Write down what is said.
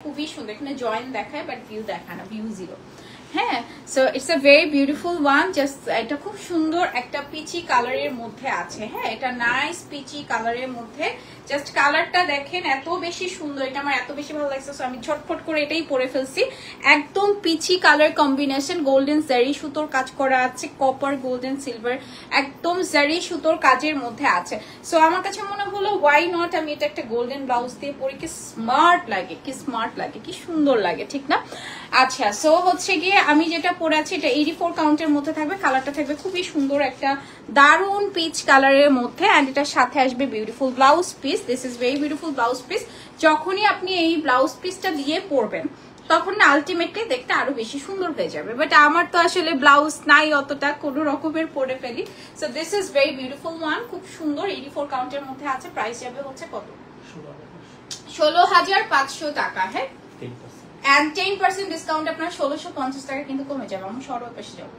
খুবই সুন্দর, এখানে জয়েন্ট দেখায় বাট ভিউ দেখায় না, ভিউ জিরো। হ্যাঁ, so it's a very beautiful one. Just এটা খুব সুন্দর একটা পিচি কালারের মধ্যে আছে। হ্যাঁ, এটা নাইস পিচি কালারের মধ্যে। জাস্ট কালারটা দেখেন এত বেশি সুন্দর, এটা আমার এত বেশি ভালো লাগছে। সো আমি ঝটফট করে এটাই পরে ফেলছি। একদম পিচি কালার কম্বিনেশন, গোল্ডেন জারি সুতোর কাজ করা আছে, কপার গোল্ডেন সিলভার একদম জারি সুতোর কাজের মধ্যে আছে। সো আমার কাছে মনে হলো ওয়াই নট আমি এটা একটা গোল্ডেন ব্লাউজ দিয়ে পরি, কি স্মার্ট লাগে, কি স্মার্ট লাগে, কি সুন্দর লাগে, ঠিক না? আচ্ছা, সো হচ্ছে গিয়ে আমি যেটা পরে আছি এটা 84 কাউন্টের মধ্যে থাকবে। কালারটা থাকবে খুবই সুন্দর একটা দারুন পিচ কালারের মধ্যে, এন্ড এটার সাথে আসবে beautiful blouse piece. This is very beautiful blouse piece. যখনই আপনি এই ব্লাউজ পিসটা দিয়ে পরবেন তখন না আলটিমেটলি দেখতে আরো বেশি সুন্দর হয়ে যাবে। বাট আমার তো আসলে ব্লাউজ নাই অতটা, কোনো রকমের পরে ফেলি। So this is very beautiful one, খুব সুন্দর। 84 কাউন্টের মধ্যে আছে। প্রাইস যাবে হচ্ছে কত? 16,500 টাকা। হ্যাঁ, and 10% ডিসকাউন্ট আপনার 1650 টাকা কিন্তু কমে যাবে। আমি সরব পেশে যাবো।